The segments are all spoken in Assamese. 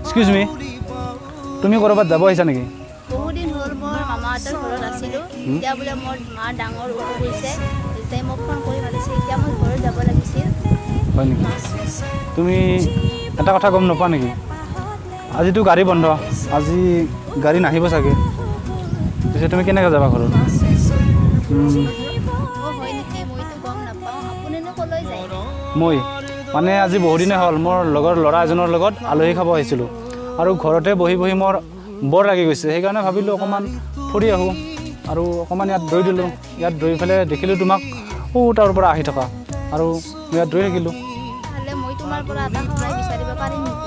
Excuse me. তুমি কৰবাত যাব আহিছা নেকি? বহুত দিন হ'ল মোৰ মামাহঁতৰ ঘৰত আছিলো। এতিয়া বোলে মোৰ মা ডাঙৰ অসুখ হৈছে। এতিয়া মোক ফোন কৰি মাতিছে। এতিয়া মই ঘৰত যাব লাগিছিল। হয় নেকি? তুমি এটা কথা গম নোপোৱা নেকি? আজিতো গাড়ী বন্ধ। আজি গাড়ী নাহিব চাগে। পিছে তুমি কেনেকৈ যাবা ঘৰত? হয় নেকি? মইতো গম নাপাওঁ। আপুনিনো ক'লৈ যায়? মই মানে আজি বহুত দিনে হ'ল মোৰ লগৰ ল'ৰা এজনৰ লগত আলহী খাব আহিছিলোঁ আৰু ঘৰতে বহি বহি মোৰ বৰ লাগি গৈছে সেইকাৰণে ভাবিলোঁ অকণমান ফুৰি আহোঁ আৰু অকণমান ইয়াত দৌৰি দিলোঁ ইয়াত দৌৰি পেলাই দেখিলোঁ তোমাক তাৰ পৰা আহি থকা আৰু ইয়াত দৌৰি থাকিলোঁ মই তোমাৰ পৰা এটা সহায় বিচাৰিব পাৰিম নেকি?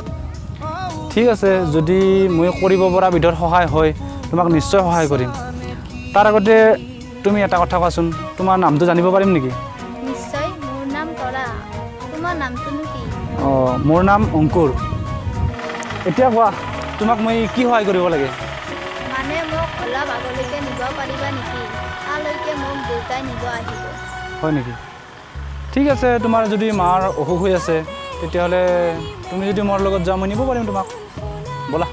ঠিক আছে যদি মই কৰিব পৰা বিধৰ সহায় হয় তোমাক নিশ্চয় সহায় কৰিম তাৰ আগতে তুমি এটা কথা কোৱাচোন তোমাৰ নামটো জানিব পাৰিম নেকি? নিশ্চয় মোৰ নাম তৰা তোমাৰ নামটোনো কি? মোৰ নাম অংকুৰ এতিয়া কোৱা তোমাক মই কি সহায় কৰিব লাগে মানে মোক অলপ আগলৈকে নিব পাৰিবা নেকি তালৈকে মোক দেউতাই নিব আহিব হয় নেকি ঠিক আছে তোমাৰ যদি মাৰ অসুখ হৈ আছে তেতিয়াহ'লে তুমি যদি মোৰ লগত যাও মই নিব পাৰিম তোমাক বলা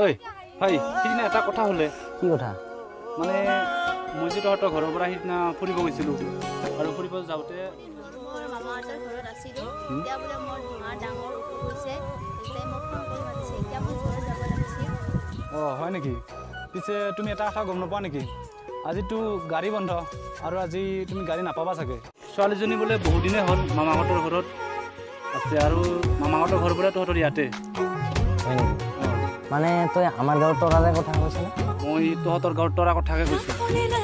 ঐ ভাই সিদিনা এটা কথা হ'লে কি কথা মানে মই যে তহঁতৰ ঘৰৰ পৰা সিদিনা ফুৰিব গৈছিলোঁ আৰু ফুৰিব যাওঁতে মোৰ মামাহঁতৰ ঘৰত আছিলোঁ এতিয়া বোলে মোৰ মা ডাঙৰ অসুখ হৈছে এতিয়া মোক ফোন কৰি মাতিছে এতিয়া মই ঘৰত যাব লাগিছিল হয় নেকি পিছে তুমি এটা কথা গম নোপোৱা নেকি আজিতো গাড়ী বন্ধ আৰু আজি তুমি গাড়ী নাপাবা চাগে ছোৱালীজনী বোলে বহুত দিনে হ'ল মামাহঁতৰ ঘৰত আছে আৰু মামাহঁতৰ ঘৰ বোলে তহঁতৰ ইয়াতে হয় নেকি মানে তই আমাৰ গাঁৱৰ তৰাৰে কথা কৈছিলি মই তহঁতৰ গাঁৱৰ তৰা কথাকে কৈছোঁ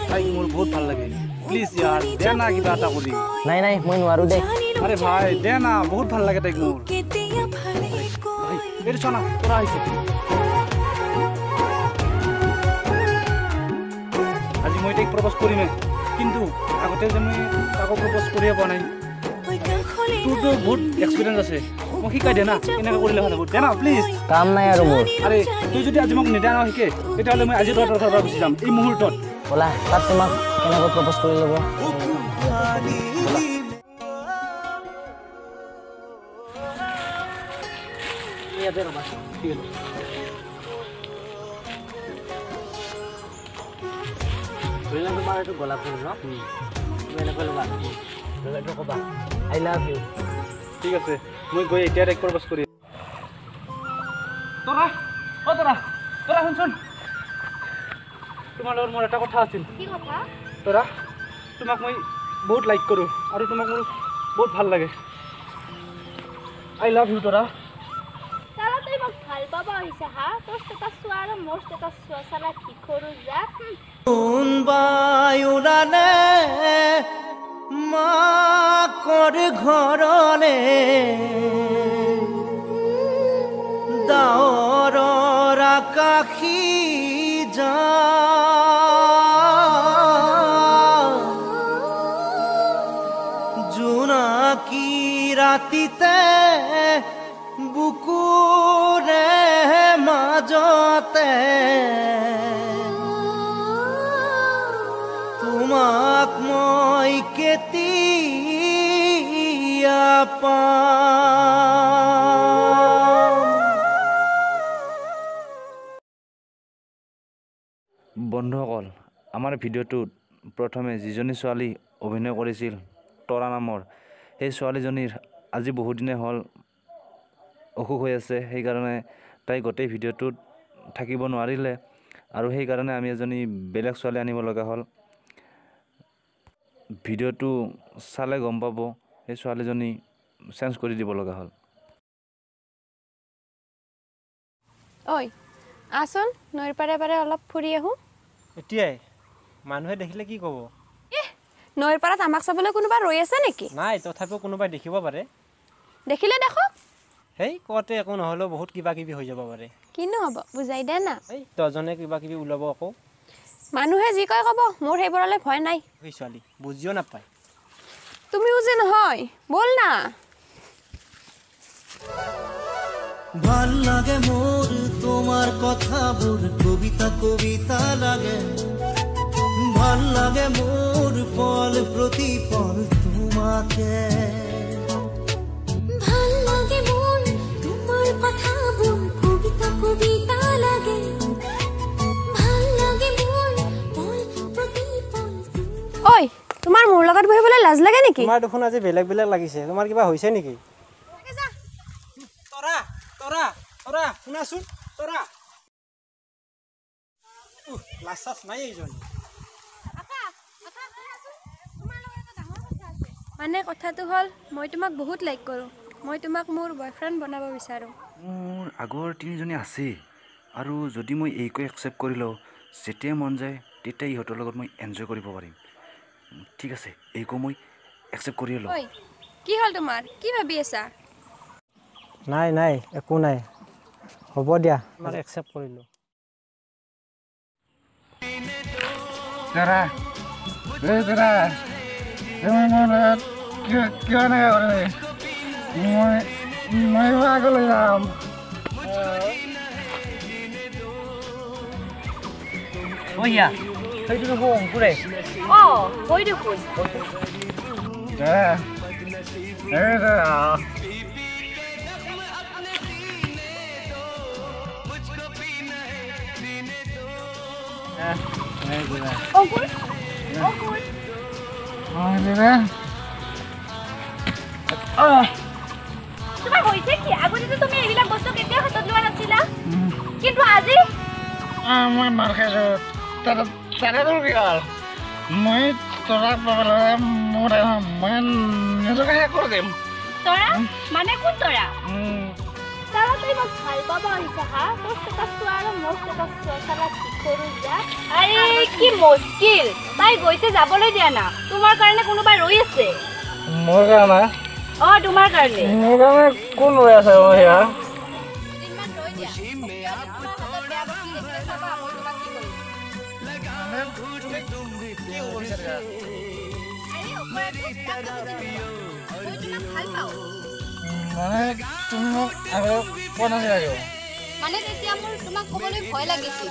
তাইক মোৰ বহুত ভাল লাগে প্লিজ ইয়াৰ দে না কিবা এটা কৰি নাই নাই মই নোৱাৰোঁ দে আৰে ভাই দে না বহুত ভাল লাগে তাইক মোৰ ভাই এইটো চোৱা না তৰা আহিছে আজি মই তাইক প্ৰপ'জ কৰিমে কিন্তু আগতে যে মই কাকো প্ৰপ'জ কৰিয়ে পোৱা নাই তোৰতো বহুত এক্সপিৰিয়েঞ্চ আছে মোক শিকাই দে না কেনেকৈ কৰিলে ভাল হ'ব দে না প্লিজ কাম নাই আৰু মোৰ আৰে তুই যদি আজি মোক নিদা শিকে তেতিয়াহ'লে মই আজি তহঁতৰ ঘৰৰ পৰা গুচি যাম এই মুহূৰ্তত ব'লা তাত তোমাক কেনেকৈ প্ৰপ'জ কৰি ল'ব ইয়াতে ৰ'বা ঠিক আছে তোমাৰ এইটো গোলাপ ফুল ন তুমি এনেকৈ ল'বা এইটো ক'বা আই লাভ ইউ ঠিক আছে মই গৈ এতিয়া তাইক প্ৰপ'জ কৰি তৰা তৰা তৰা শুনচোন তোমাৰ লগত মোৰ এটা কথা আছিল কি কথা তৰা তোমাক মই বহুত লাইক কৰোঁ আৰু তোমাক মোৰ বহুত ভাল লাগে আই লাভ ইউ তৰা তাৰা তই মোক ভাল পাব আহিছে হা তোৰ ষ্টেটাছ চোৱা আৰু মোৰ ষ্টেটাছ চোৱা চালা কি কৰোঁ যা কোনবাই উলালে মাকৰ ঘৰলে ডাৱৰৰ আকাশী যা জোনাকী ৰাতিতে বুকুৰে মাজতে তোমাক মই কেতিয়া পাম বন্ধুসকল আমাৰ ভিডিঅ'টোত প্ৰথমে যিজনী ছোৱালী অভিনয় কৰিছিল তৰা নামৰ সেই ছোৱালীজনীৰ আজি বহুত দিনে হ'ল অসুখ হৈ আছে সেইকাৰণে তাই গোটেই ভিডিঅ'টোত থাকিব নোৱাৰিলে আৰু সেইকাৰণে আমি এজনী বেলেগ ছোৱালী আনিব লগা হ'ল ভিডিঅ'টো চালে গম পাব সেই ছোৱালীজনী চেঞ্জ কৰি দিব লগা হ'ল ঐ আচোন নৈৰ পাৰে পাৰে অলপ ফুৰি আহোঁ এতিয়াই মানুহে দেখিলে কি ক'ব নৈৰ পাৰত আমাক চাবলৈ কোনোবা ৰৈ আছে নেকি নাই তথাপিও কোনোবাই দেখিব পাৰে দেখিলে দেখক এই কওঁতে একো নহ'লেও বহুত কিবা কিবি হৈ যাব পাৰে কিনো হ'ব বুজাই দে না এই দহজনে কিবা কিবি ওলাব আকৌ মানুহে যি কয় ক'ব মোৰ সেইবোৰলৈ ভয় নাই সেই ছোৱালী বুজিও নাপায় তুমিও যে নহয় বল না ভাল লাগে মোৰ তোমাৰ কথাবোৰ কবিতা কবিতা লাগে ভাল লাগে মোৰ ফল প্ৰতিফল তোমাকে ভাল লাগে মোৰ তোমাৰ কথাবোৰ কবিতা কবিতা লাগে ভাল লাগে মোৰ ফল প্ৰতিফল ঐ তোমাৰ মোৰ লগত বহিবলৈ লাজ লাগে নেকি তোমাৰ দেখোন আজি বেলেগ বেলেগ লাগিছে তোমাৰ কিবা হৈছে নেকি তৰা তৰা তৰা শুনাচোন তৰা লাজ চাজ নাই এইজনী মানে কথাটো হ'ল মই তোমাক বহুত লাইক কৰোঁ মই তোমাক মোৰ বয়ফ্ৰেণ্ড বনাব বিচাৰোঁ মোৰ আগৰ তিনিজনী আছে আৰু যদি মই এইকৈ একচেপ্ট কৰি লওঁ যেতিয়াই মন যায় তেতিয়া ইহঁতৰ লগত মই এনজয় কৰিব পাৰিম ঠিক আছে এইকো মই একচেপ্ট কৰিয়ে লওঁ ঐ কি হ'ল তোমাৰ কি ভাবি আছা নাই নাই একো নাই হ'ব দিয়া মই একচেপ্ট কৰিলোঁ দাদা এই দাদা তুমি মোৰ কিয় এনেকৈ কৰিলে মই আগলৈ যাম ওয়া সেইটো দেখো অংকুৰে কৈ দেখোন দাদা এই দাদা অংকুৰ অংকুৰ তোমাৰ হৈছে কি আগতে তুমি এইবিলাক বস্তু কেতিয়াও হাতত লোৱা নাছিলা কিন্তু আজি মই মাৰ খাইছোঁ তাতে তোৰ কি হ'ল মই তোৰাক পাবলৈ মই নিজকে শেষ কৰি দিম তৰা মানে কোন তৰা তৰা তুমি মোক ভাল পাব আহিছা হা তোৰ ষ্টেটাছটো আৰু মোৰ ষ্টেটাছ চালা কি কৰোঁ যা আৰে কি মুস্কিল তাই গৈছে যাবলৈ দিয়া না তোমাৰ কাৰণে কোনোবাই ৰৈ আছে মোৰ কাৰণে তোমাৰ কাৰণে কোন ৰৈ আছে মই সেয়া মানে তুমি মোক আগত কোৱা নাছিলা মানে তেতিয়া মোৰ তোমাক ক'বলৈ ভয় লাগিছিল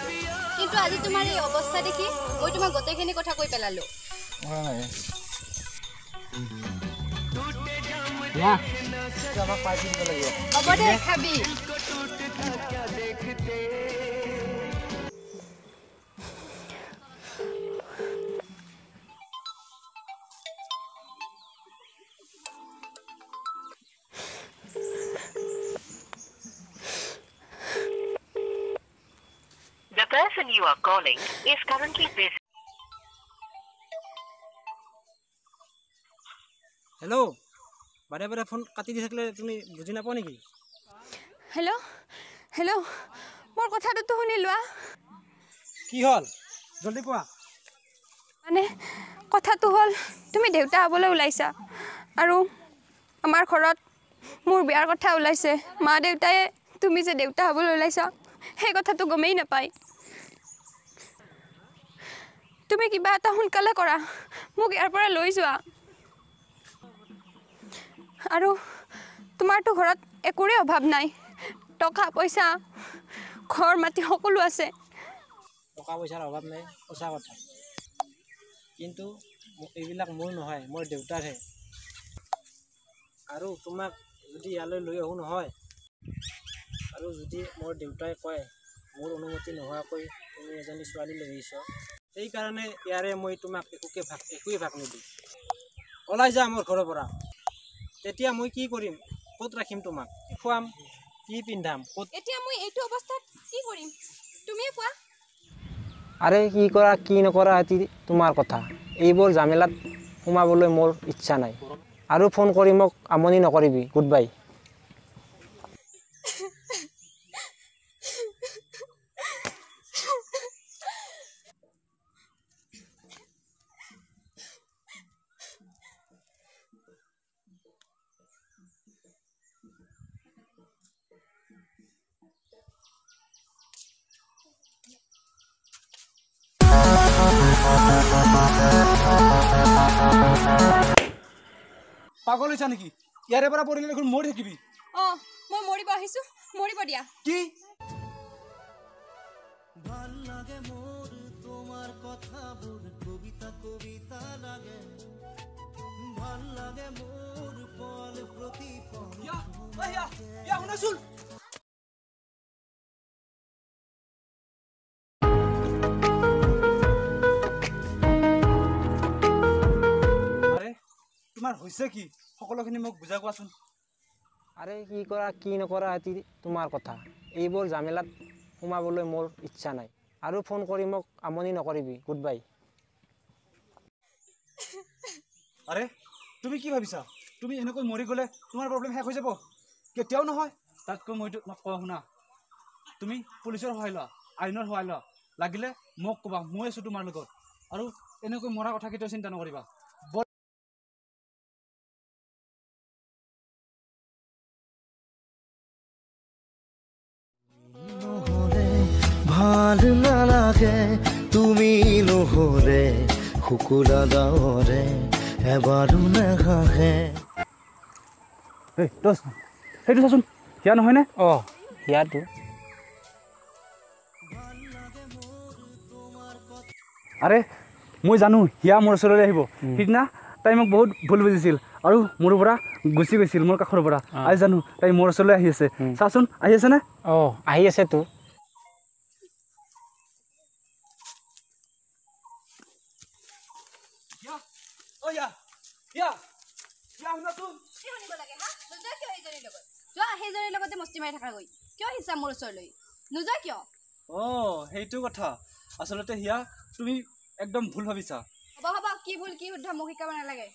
কিন্তু আজি তোমাৰ এই অৱস্থা দেখি মই তোমাক গোটেইখিনি কথা কৈ পেলালোঁ হ'ব দে খাবি The person you are calling is currently busy. Hello' বাৰে বাৰে ফোন কাটি দি থাকিলে তুমি বুজি নাপোৱা নেকি হেল্ল' হেল্ল' মোৰ কথাটোতো শুনি লোৱা কি হ'ল জলদি কোৱা মানে কথাটো হ'ল তুমি দেউতা হ'বলৈ ওলাইছা আৰু আমাৰ ঘৰত মোৰ বিয়াৰ কথা ওলাইছে মা দেউতাই তুমি যে দেউতা হ'বলৈ ওলাইছা সেই কথাটো গমেই নাপায় তুমি কিবা এটা সোনকালে কৰা মোক ইয়াৰ পৰা লৈ যোৱা আৰু তোমাৰতো ঘৰত একোৰে অভাৱ নাই টকা পইচা ঘৰ মাটি সকলো আছে টকা পইচাৰ অভাৱ নাই সঁচা কথা কিন্তু এইবিলাক মোৰ নহয় মোৰ দেউতাৰহে আৰু তোমাক যদি ইয়ালৈ লৈ আহোঁ নহয় আৰু যদি মোৰ দেউতাই কয় মোৰ অনুমতি নোহোৱাকৈ তুমি এজনী ছোৱালী লৈ আহিছ সেইকাৰণে ইয়াৰে মই তোমাক একোৱেই ভাগ নিদিওঁ ওলাই যা মোৰ ঘৰৰ পৰা তেতিয়া মই কি কৰিম ক'ত ৰাখিম তোমাক কি খুৱাম কি পিন্ধাম ক'ত এতিয়া মই এইটো অৱস্থাত কি কৰিম তুমিয়ে কোৱা আৰে কি কৰা কি নকৰা এটি তোমাৰ কথা এইবোৰ জামেলাত সোমাবলৈ মোৰ ইচ্ছা নাই আৰু ফোন কৰি মোক আমনি নকৰিবি গুড বাই পাগল হৈছা নেকি ইয়াৰে পৰা পৰিলে দেখোন মৰি থাকিবি অঁ মই মৰিব আহিছোঁ মৰিব দিয়া কি ভাল লাগে মোৰ তোমাৰ কথাবোৰ কবিতা কবিতা লাগে ভাল লাগে মোৰ পল প্ৰতিপল শুনাচোন তোমাৰ হৈছে কি সকলোখিনি মোক বুজাই কোৱাচোন আৰে কি কৰা কি নকৰা এটি তোমাৰ কথা এইবোৰ জামেলাত সোমাবলৈ মোৰ ইচ্ছা নাই আৰু ফোন কৰি মোক আমনি নকৰিবি গুড বাই আৰে তুমি কি ভাবিছা তুমি এনেকৈ মৰি গ'লে তোমাৰ প্ৰব্লেম শেষ হৈ যাব কেতিয়াও নহয় তাতকৈ মই তোমাক কোৱা শুনা তুমি পুলিচৰ সহায় লোৱা আইনৰ সহায় লোৱা লাগিলে মোক ক'বা মই আছোঁ তোমাৰ লগত আৰু এনেকৈ মৰা কথা কেতিয়াও চিন্তা নকৰিবা ভাল নালাগে তুমি নহলে শুকুলা দাৱৰে এবাৰো নাহাহে এই দোষ সেইটো চাচোন হিয়া নহয়নে অঁ ইয়াতো আৰে মই জানো হিয়া মোৰ ওচৰলৈ আহিব সিদিনা তাই মোক বহুত ভুল বুজিছিল আৰু মোৰ পৰা গুচি গৈছিল মোৰ কাষৰ পৰা আজি জানো তাই মোৰ ওচৰলৈ আহি আছে চাচোন আহি আছেনে অঁ আহি আছেতো সেইজনীৰ লগতে মস্তি মাৰি থাকাগৈ কিয় আহিছা মোৰ ওচৰলৈ নোযোৱা কিয় অঁ সেইটো কথা আচলতে হিয়া তুমি একদম ভুল ভাবিছা হ'ব কি ভুল কি শুদ্ধ মোক শিকাব নালাগে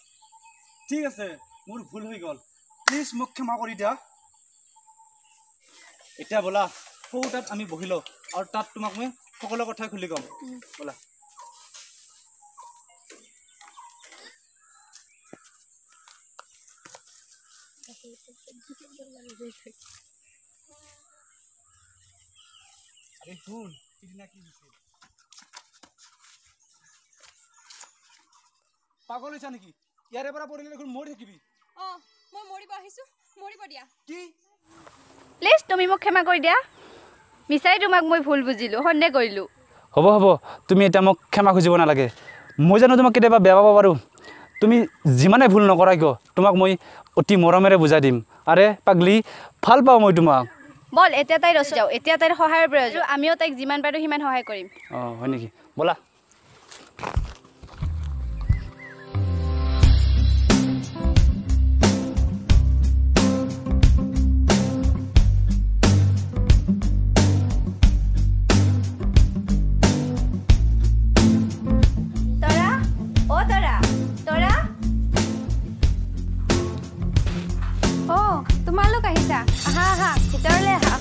ঠিক আছে মোৰ ভুল হৈ গ'ল প্লিজ মোক ক্ষমা কৰি দিয়া এতিয়া ব'লা সৌ তাত আমি বহি লওঁ আৰু তাত তোমাক মই সকলো কথাই খুলি ক'ম ব'লা আরে শুন সিদিনা কি হৈছিল পাগল হৈছা নেকি ইয়াৰে পৰা পৰিলে দেখোন মৰি থাকিবি অঁ মই মৰিব আহিছোঁ মৰিব দিয়া কি প্লিজ তুমি মোক ক্ষমা কৰি দিয়া মিছাই তোমাক মই ভুল বুজিলোঁ সন্দেহ কৰিলোঁ হ'ব তুমি এতিয়া মোক ক্ষমা খুজিব নালাগে মই জানো তোমাক কেতিয়াবা বেয়া পাব পাৰোঁ তুমি যিমানে ভুল নকৰা কিয় তোমাক মই অতি মৰমেৰে বুজাই দিম আৰে পাগলি ভাল পাওঁ মই তোমাক বল এতিয়া তাই ৰচি যাওঁ এতিয়া তাইৰ সহায়ৰ প্ৰয়োজন আমিও তাইক যিমান পাৰোঁ সিমান সহায় কৰিম অঁ হয় নেকি ব'লা তোমালোক আহিছা আহা ভিতৰলৈ আহা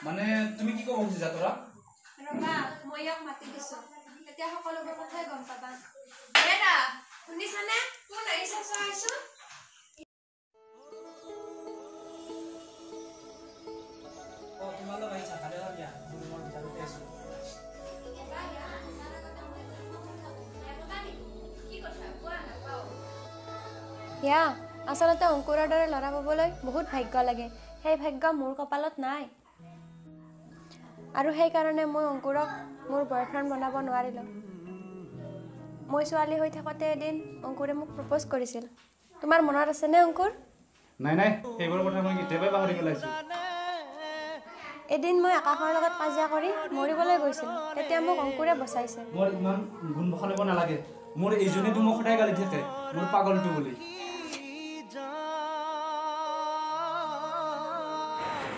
মানে তুমি কি ক'ব খুজিছা তোৰা ৰবা মই ইয়াক মাতি দিছোঁ এতিয়া সকলোবোৰ কথাই গম পাবা এৰা শুনিছানে কোন আহিছে চাইছোঁ তোমালোক আহিছা ভালে হ'ল দিয়া মই ভিতৰতে আছোঁ ইয়া আচলতে অংকুৰৰ দৰে ল'ৰা পাবলৈ বহুত ভাগ্য লাগে সেই ভাগ্য মোৰ কপালত নাই আৰু সেইকাৰণে মই অংকুৰক মোৰ বয়ফ্ৰেণ্ড বনাব নোৱাৰিলোঁ মই ছোৱালী হৈ থাকোঁতে এদিন অংকুৰে মোক প্ৰপ'জ কৰিছিল তোমাৰ মনত আছেনে অংকুৰ নাই নাই সেইবোৰ কথা মই কেতিয়াবাই পাহৰি পেলাইছোঁ এদিন মই আকাশৰ লগত কাজিয়া কৰি মৰিবলৈ গৈছিলোঁ তেতিয়া মোক অংকুৰে বচাইছে মোৰ ইমান গুণ বখালিব নালাগে মোৰ এইজনীতো মোক সদায় গালি থাকে মোৰ পাগলটো বুলি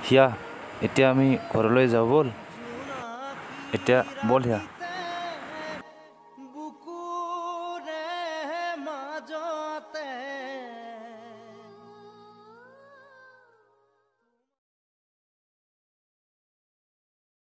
হিয়া এতিয়া আমি ঘৰলৈ যাওঁ ব'ল এতিয়া ব'ল হিয়া